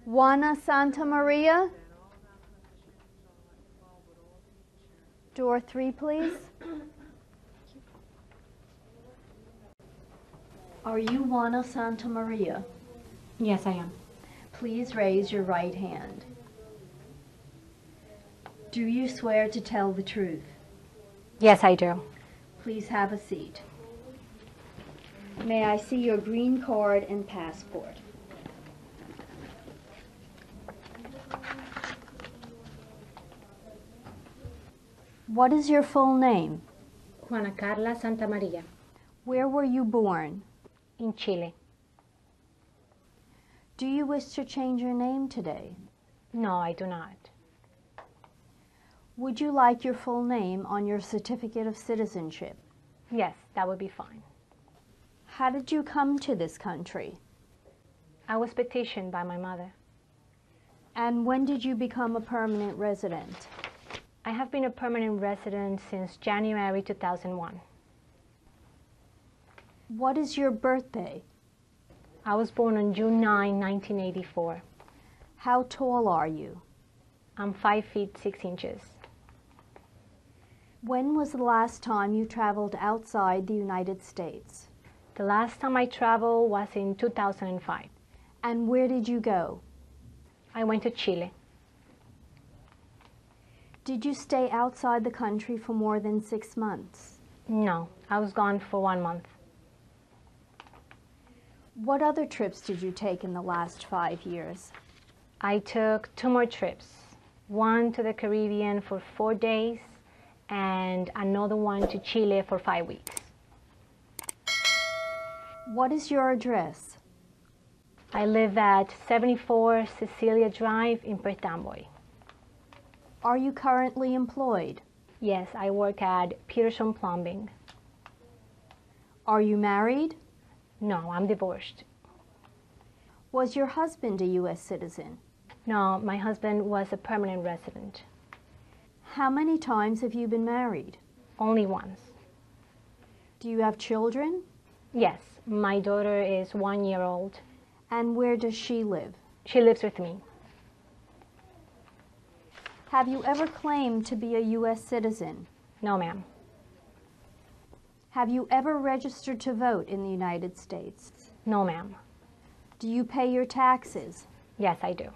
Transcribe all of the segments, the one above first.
Juana Santa Maria? Door 3, please. Are you Juana Santa Maria? Yes, I am. Please raise your right hand. Do you swear to tell the truth? Yes, I do. Please have a seat. May I see your green card and passport? What is your full name? Juana Carla Santa Maria. Where were you born? In Chile. Do you wish to change your name today? No, I do not. Would you like your full name on your certificate of citizenship? Yes, that would be fine. How did you come to this country? I was petitioned by my mother. And when did you become a permanent resident? I have been a permanent resident since January 2001. What is your birthday? I was born on June 9, 1984. How tall are you? I'm 5 feet 6 inches. When was the last time you traveled outside the United States? The last time I traveled was in 2005. And where did you go? I went to Chile. Did you stay outside the country for more than 6 months? No, I was gone for 1 month. What other trips did you take in the last 5 years? I took 2 more trips. One to the Caribbean for 4 days and another one to Chile for 5 weeks. What is your address? I live at 74 Cecilia Drive in Perth Amboy. Are you currently employed? Yes, I work at Peterson Plumbing. Are you married? No, I'm divorced. Was your husband a U.S. citizen? No, my husband was a permanent resident. How many times have you been married? Only once. Do you have children? Yes, my daughter is 1 year old. And where does she live? She lives with me. Have you ever claimed to be a U.S. citizen? No, ma'am. Have you ever registered to vote in the United States? No, ma'am. Do you pay your taxes? Yes, I do.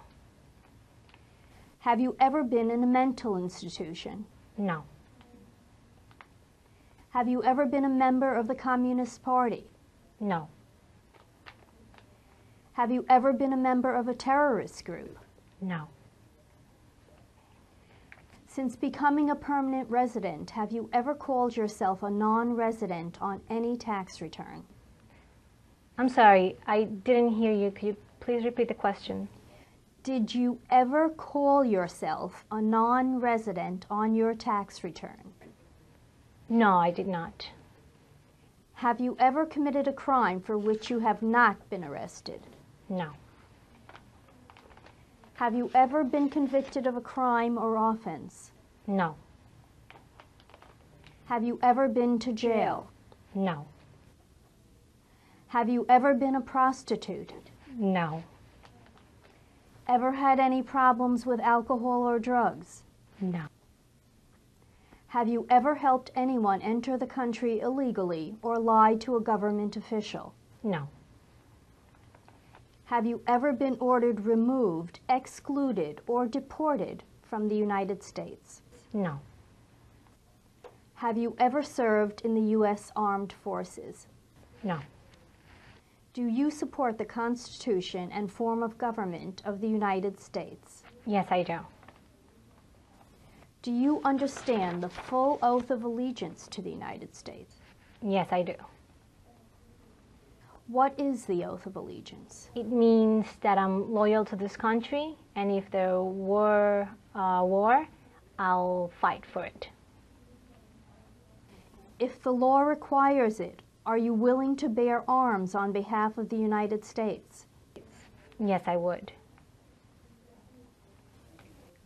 Have you ever been in a mental institution? No. Have you ever been a member of the Communist Party? No. Have you ever been a member of a terrorist group? No. Since becoming a permanent resident, have you ever called yourself a non-resident on any tax return? I'm sorry, I didn't hear you. Could you please repeat the question? Did you ever call yourself a non-resident on your tax return? No, I did not. Have you ever committed a crime for which you have not been arrested? No. Have you ever been convicted of a crime or offense? No. Have you ever been to jail? No. Have you ever been a prostitute? No. Ever had any problems with alcohol or drugs? No. Have you ever helped anyone enter the country illegally or lied to a government official? No. Have you ever been ordered removed, excluded, or deported from the United States? No. Have you ever served in the U.S. Armed Forces? No. Do you support the Constitution and form of government of the United States? Yes, I do. Do you understand the full oath of allegiance to the United States? Yes, I do. What is the oath of allegiance? It means that I'm loyal to this country, and if there were a war, I'll fight for it. If the law requires it, are you willing to bear arms on behalf of the United States? Yes, I would.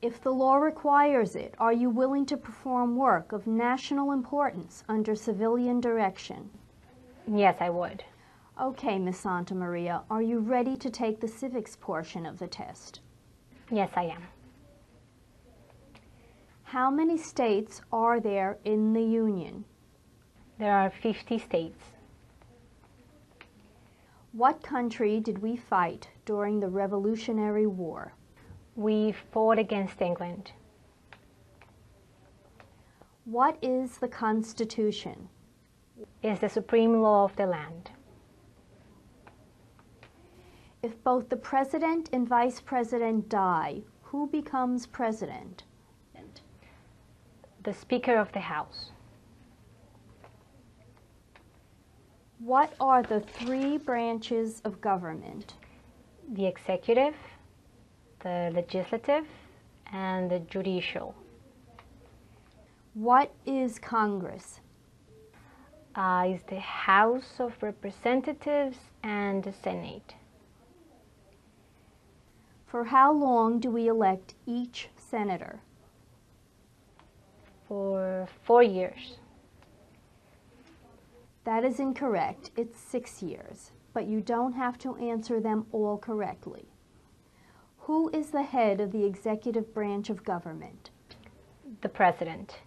If the law requires it, are you willing to perform work of national importance under civilian direction? Yes, I would. Okay, Miss Santa Maria, are you ready to take the civics portion of the test? Yes, I am. How many states are there in the Union? There are 50 states. What country did we fight during the Revolutionary War? We fought against England. What is the Constitution? It's the supreme law of the land. If both the President and Vice President die, who becomes President? The Speaker of the House. What are the three branches of government? The executive, the legislative, and the judicial. What is Congress? Is the House of Representatives and the Senate. For how long do we elect each senator? For 4 years. That is incorrect. It's 6 years, but you don't have to answer them all correctly. Who is the head of the executive branch of government? The President.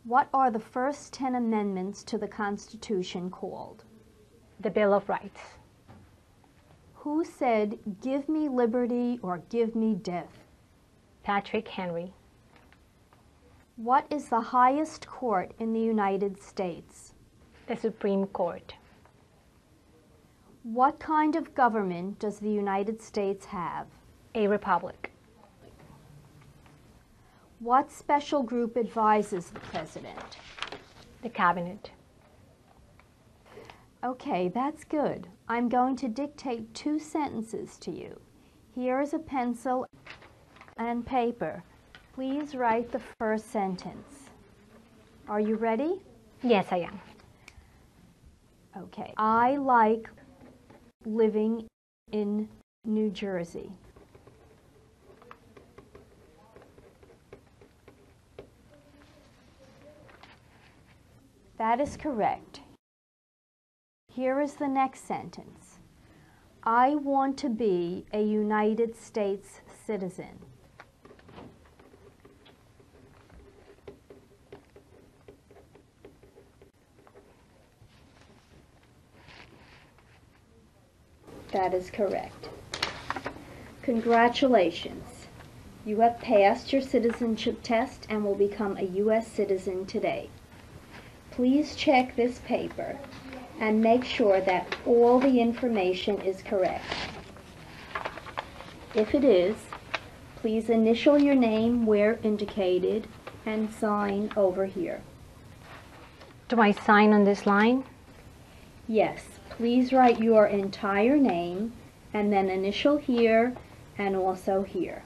What are the first 10 amendments to the Constitution called? The Bill of Rights. Who said, "Give me liberty" or "Give me death"? Patrick Henry. What is the highest court in the United States? The Supreme Court. What kind of government does the United States have? A republic. What special group advises the President? The Cabinet. Okay, that's good. I'm going to dictate 2 sentences to you. Here is a pencil and paper. Please write the first sentence. Are you ready? Yes, I am. Okay. I like living in New Jersey. That is correct. Here is the next sentence. I want to be a United States citizen. That is correct. Congratulations. You have passed your citizenship test and will become a U.S. citizen today. Please check this paper and make sure that all the information is correct. If it is, please initial your name where indicated and sign over here. Do I sign on this line? Yes, please write your entire name and then initial here and also here.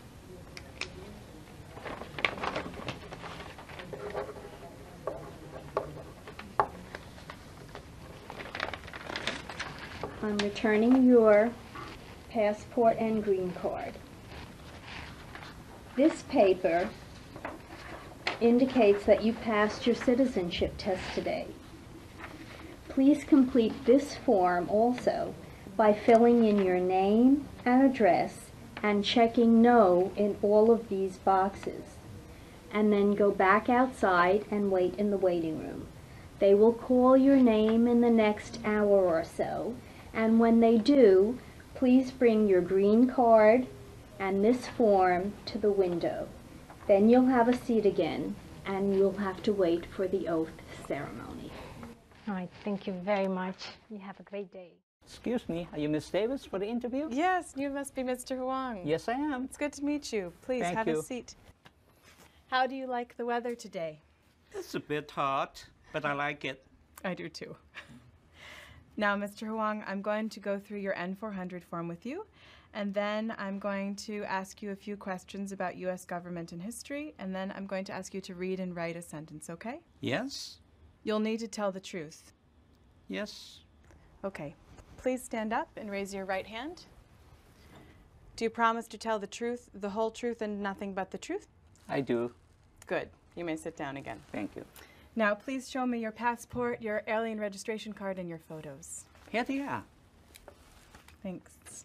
I'm returning your passport and green card. This paper indicates that you passed your citizenship test today. Please complete this form also by filling in your name and address and checking no in all of these boxes. And then go back outside and wait in the waiting room. They will call your name in the next hour or so, and when they do, please bring your green card and this form to the window. Then you'll have a seat again, and you'll have to wait for the oath ceremony. All right, thank you very much. You have a great day. Excuse me, are you Miss Davis for the interview? Yes, you must be Mr. Huang. Yes, I am. It's good to meet you. Please Thank have you. a seat. How do you like the weather today? It's a bit hot, but I like it. I do too. Now, Mr. Huang, I'm going to go through your N400 form with you, and then I'm going to ask you a few questions about U.S. government and history, and then I'm going to ask you to read and write a sentence, okay? Yes? You'll need to tell the truth. Yes. Okay. Please stand up and raise your right hand. Do you promise to tell the truth, the whole truth, and nothing but the truth? I do. Good. You may sit down again. Thank you. Now, please show me your passport, your alien registration card, and your photos. Here they are. Thanks.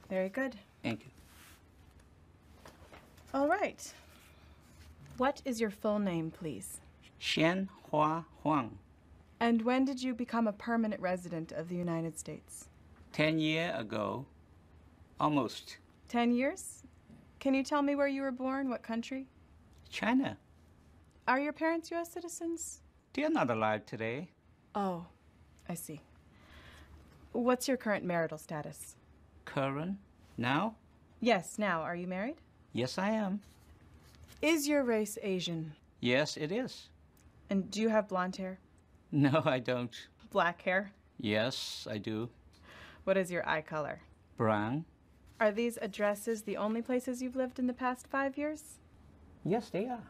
Very good. Thank you. All right. What is your full name, please? Shen Hua Huang. And when did you become a permanent resident of the United States? 10 years ago. Almost. 10 years? Can you tell me where you were born, what country? China. Are your parents U.S. citizens? They're not alive today. Oh, I see. What's your current marital status? Current? Now? Yes, now. Are you married? Yes, I am. Is your race Asian? Yes, it is. And do you have blonde hair? No, I don't. Black hair? Yes, I do. What is your eye color? Brown? Are these addresses the only places you've lived in the past 5 years? Yes, they are.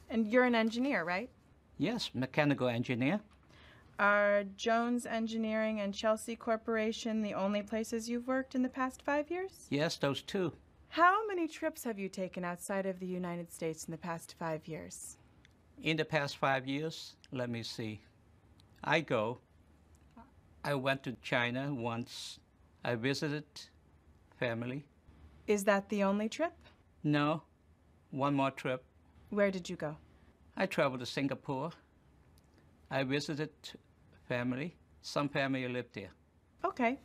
And you're an engineer, right? Yes, mechanical engineer. Are Jones Engineering and Chelsea Corporation the only places you've worked in the past 5 years? Yes, those two. How many trips have you taken outside of the United States in the past 5 years? In the past 5 years, let me see. I went to China once. I visited family. Is that the only trip? No, one more trip. Where did you go? I traveled to Singapore. I visited family. Some family lived there. Okay.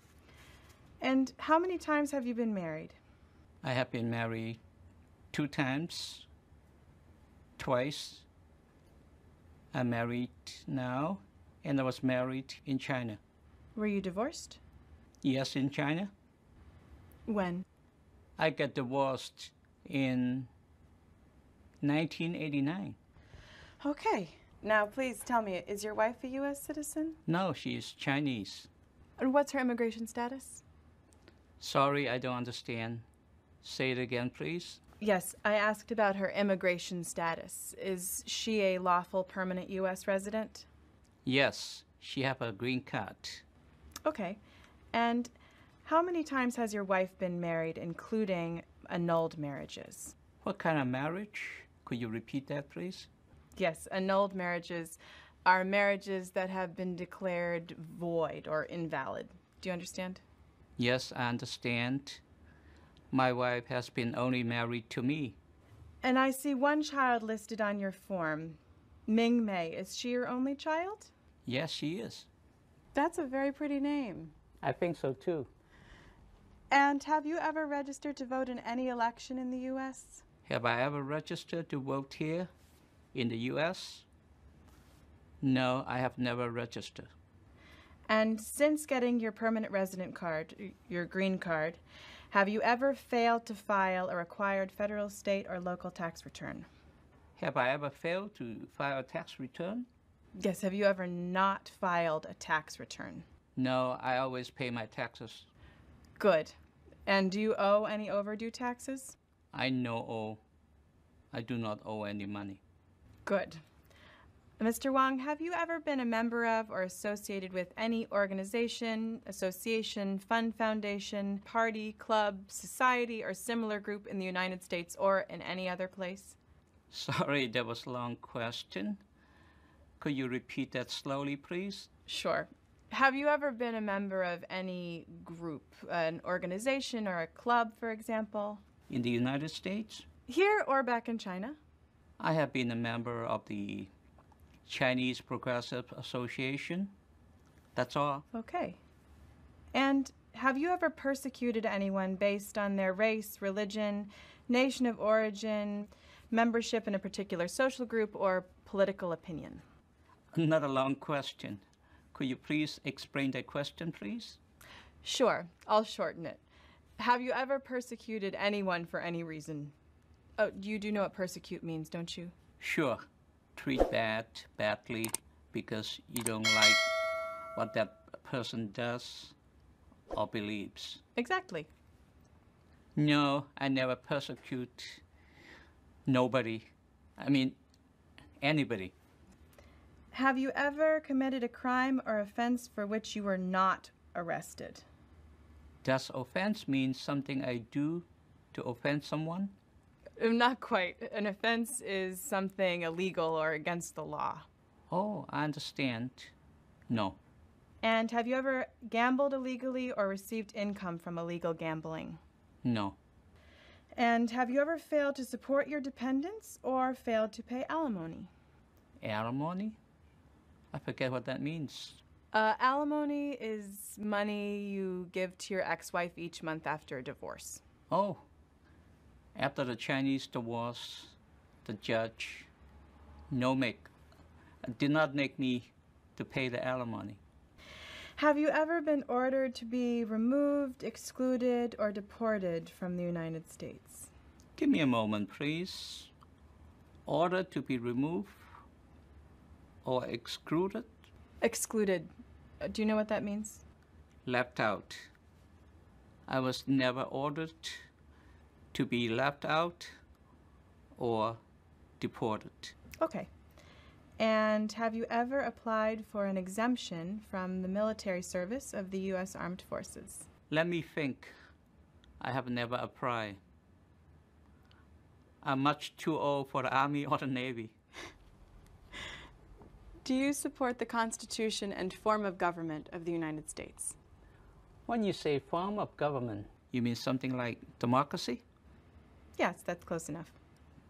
And how many times have you been married? I have been married 2 times, twice. I'm married now, and I was married in China. Were you divorced? Yes, in China. When? I got divorced in 1989. Okay. Now, please tell me, is your wife a U.S. citizen? No, she is Chinese. And what's her immigration status? Sorry, I don't understand. Say it again, please. Yes, I asked about her immigration status. Is she a lawful permanent U.S. resident? Yes, she have a green card. Okay. And how many times has your wife been married, including annulled marriages? What kind of marriage? Could you repeat that, please? Yes, annulled marriages are marriages that have been declared void or invalid. Do you understand? Yes, I understand. My wife has been only married to me. And I see one child listed on your form. Ming Mei. Is she your only child? Yes, she is. That's a very pretty name. I think so, too. And have you ever registered to vote in any election in the U.S.? Have I ever registered to vote here in the U.S.? No, I have never registered. And since getting your permanent resident card, your green card, have you ever failed to file a required federal, state, or local tax return? Have I ever failed to file a tax return? Yes, have you ever not filed a tax return? No, I always pay my taxes. Good. And do you owe any overdue taxes? I do not owe any money. Good. Mr. Wang, have you ever been a member of or associated with any organization, association, fund, foundation, party, club, society, or similar group in the United States or in any other place? Sorry, that was a long question. Could you repeat that slowly, please? Sure. Have you ever been a member of any group, an organization or a club, for example? In the United States? Here or back in China? I have been a member of the Chinese Progressive Association. That's all. Okay. And have you ever persecuted anyone based on their race, religion, nation of origin, membership in a particular social group, or political opinion? Another long question. Could you please explain that question, please? Sure. I'll shorten it. Have you ever persecuted anyone for any reason? Oh, you do know what persecute means, don't you? Sure. Treat badly because you don't like what that person does or believes. Exactly. No, I never persecute nobody. I mean, anybody. Have you ever committed a crime or offense for which you were not arrested? Does offense mean something I do to offend someone? Not quite. An offense is something illegal or against the law. Oh, I understand. No. And have you ever gambled illegally or received income from illegal gambling? No. And have you ever failed to support your dependents or failed to pay alimony? Alimony? I forget what that means. Alimony is money you give to your ex-wife each month after a divorce. Oh, after the Chinese divorce, the judge did not make me to pay the alimony. Have you ever been ordered to be removed, excluded, or deported from the United States? Give me a moment, please. Ordered to be removed or excluded? Excluded. Do you know what that means? Left out. I was never ordered to be left out or deported. Okay. And have you ever applied for an exemption from the military service of the U.S. Armed Forces? Let me think. I have never applied. I'm much too old for the Army or the Navy. Do you support the Constitution and form of government of the United States? When you say form of government, you mean something like democracy? Yes, that's close enough.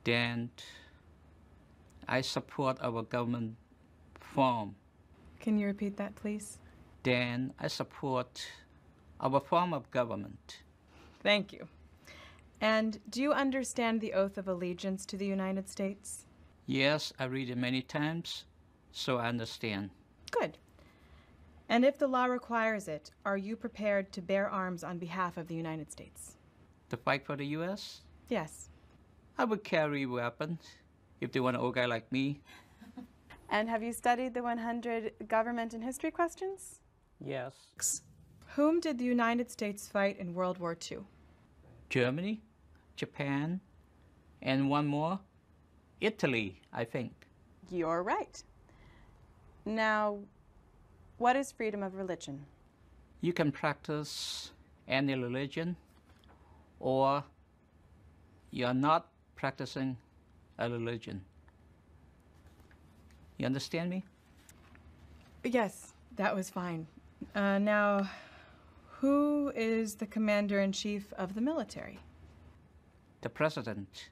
Then I support our government form. Can you repeat that, please? Then I support our form of government. Thank you. And do you understand the oath of allegiance to the United States? Yes, I read it many times, so I understand. Good. And if the law requires it, are you prepared to bear arms on behalf of the United States? To fight for the U.S.? Yes. I would carry weapons if they want an old guy like me. And have you studied the 100 government and history questions? Yes. Whom did the United States fight in World War II? Germany, Japan, and one more, Italy, I think. You're right. Now, what is freedom of religion? You can practice any religion, or you're not practicing a religion. You understand me? Yes, that was fine. Now, who is the commander-in-chief of the military? The president.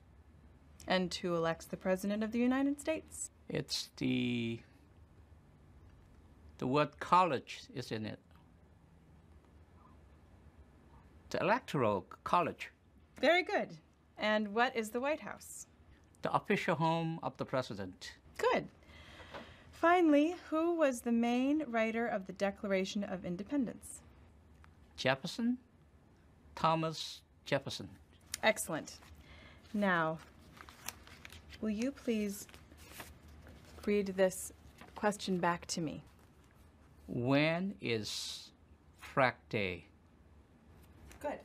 And who elects the president of the United States? It's the word college is in it. The Electoral College. Very good. And what is the White House? The official home of the president. Good. Finally, who was the main writer of the Declaration of Independence? Jefferson? Thomas Jefferson. Excellent. Now, will you please read this question back to me? When is Flag Day? Good.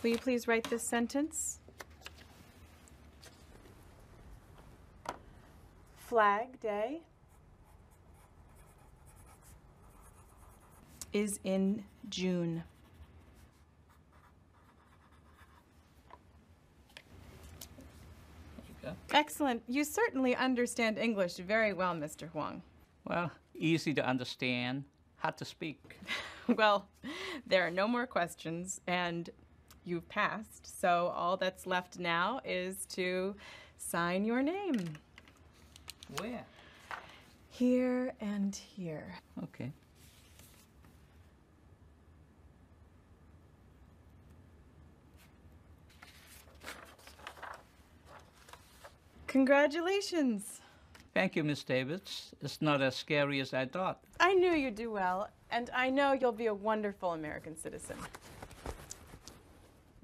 Will you please write this sentence? Flag Day is in June. There you go. Excellent. You certainly understand English very well, Mr. Huang. Well, easy to understand, hard to speak. Well, there are no more questions, and you've passed, so all that's left now is to sign your name. Where? Here and here. Okay. Congratulations. Thank you, Miss Davids. It's not as scary as I thought. I knew you'd do well, and I know you'll be a wonderful American citizen.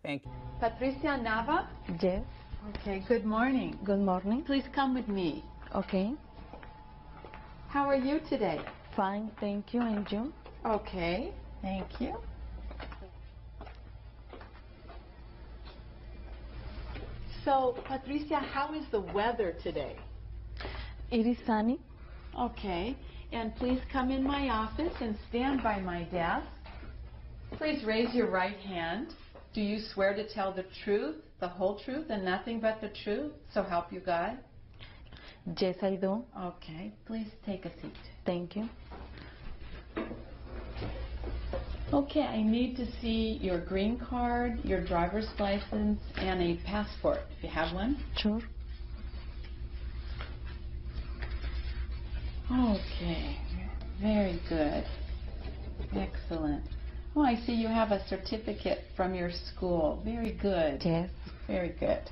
Thank you. Patricia Nava? Yes. Okay, good morning. Good morning. Please come with me. Okay. How are you today? Fine, thank you. And you? Okay, thank you. So, Patricia, how is the weather today? It is sunny. Okay, and please come in my office and stand by my desk. Please raise your right hand. Do you swear to tell the truth, the whole truth, and nothing but the truth, so help you God? Yes, I do. Okay, please take a seat. Thank you. Okay, I need to see your green card, your driver's license, and a passport, if you have one. Sure. Okay, very good. Excellent. Oh, I see you have a certificate from your school. Very good. Yes. Very good.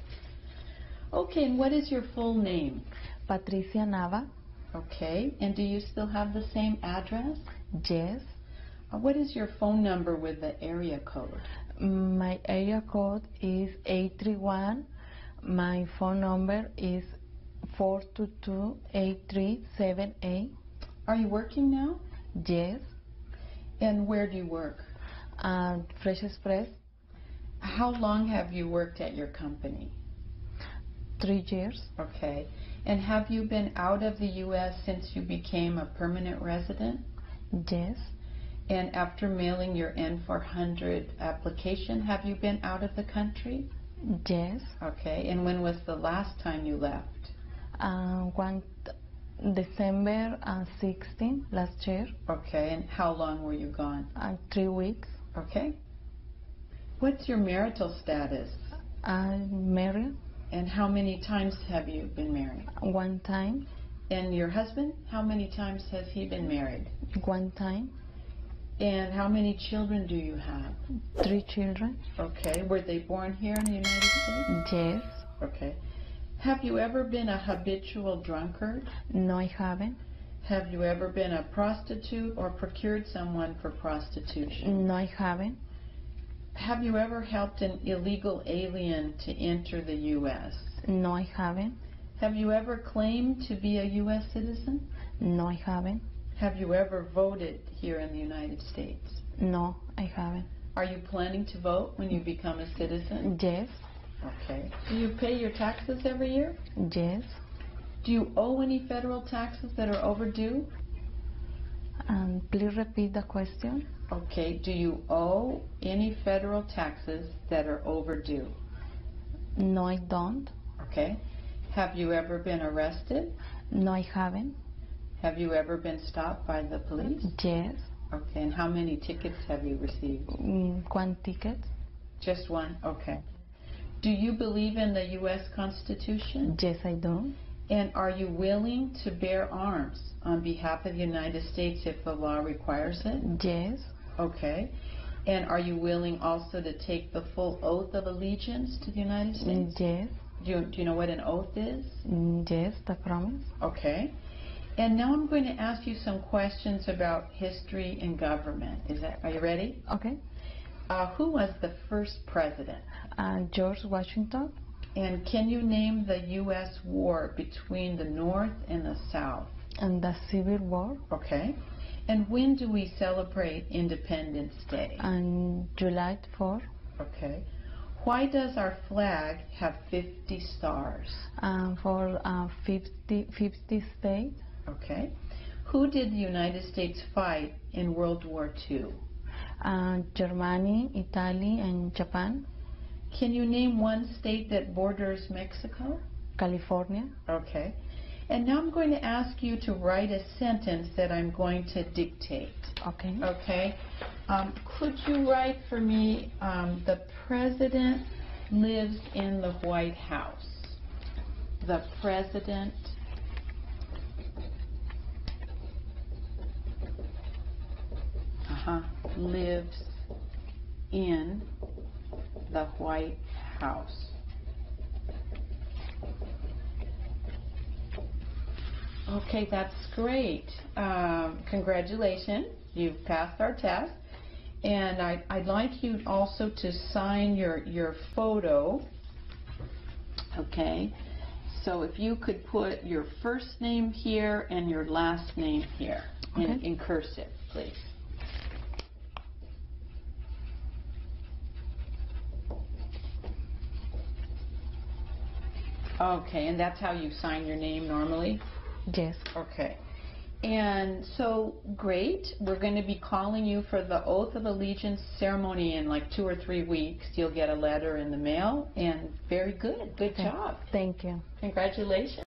Okay, and what is your full name? Patricia Nava. Okay, and do you still have the same address? Yes. What is your phone number with the area code? My area code is 831. My phone number is 422-8378. Are you working now? Yes. And where do you work? Fresh Express. How long have you worked at your company? 3 years. Okay. And have you been out of the U.S. since you became a permanent resident? Yes. And after mailing your N400 application, have you been out of the country? Yes. Okay. And when was the last time you left? December 16 last year. Okay. And how long were you gone? 3 weeks. Okay. What's your marital status? I'm married. And how many times have you been married? 1 time. And your husband, how many times has he been married? 1 time. And how many children do you have? 3 children. Okay. Were they born here in the United States? Yes. Okay. Have you ever been a habitual drunkard? No, I haven't. Have you ever been a prostitute or procured someone for prostitution? No, I haven't. Have you ever helped an illegal alien to enter the U.S.? No, I haven't. Have you ever claimed to be a U.S. citizen? No, I haven't. Have you ever voted here in the United States? No, I haven't. Are you planning to vote when you become a citizen? Yes. Okay. Do you pay your taxes every year? Yes. Do you owe any federal taxes that are overdue? Please repeat the question. Okay. Do you owe any federal taxes that are overdue? No, I don't. Okay. Have you ever been arrested? No, I haven't. Have you ever been stopped by the police? Yes. Okay. And how many tickets have you received? 1 ticket. Just one? Okay. Do you believe in the U.S. Constitution? Yes, I do. And are you willing to bear arms on behalf of the United States if the law requires it? Yes. Okay. And are you willing also to take the full oath of allegiance to the United States? Yes. Do you know what an oath is? Yes, the promise. Okay. And now I'm going to ask you some questions about history and government. Are you ready? Okay. Who was the first president? George Washington. And can you name the U.S. war between the North and the South? And the Civil War. Okay. And when do we celebrate Independence Day? On July 4. Okay. Why does our flag have 50 stars? For 50 states. Okay. Who did the United States fight in World War II? Germany, Italy, and Japan. Can you name one state that borders Mexico? California. Okay. And now I'm going to ask you to write a sentence that I'm going to dictate. Okay. Okay. Could you write for me, the president lives in the White House. The president lives in the White House. Okay, that's great. Congratulations. You've passed our test. And I'd like you also to sign your photo. Okay. So if you could put your first name here and your last name here in cursive, please. Okay, and that's how you sign your name normally? Yes. Okay. And so, great. We're going to be calling you for the Oath of Allegiance ceremony in like 2 or 3 weeks. You'll get a letter in the mail, and very good. Good job. Thank you. Congratulations.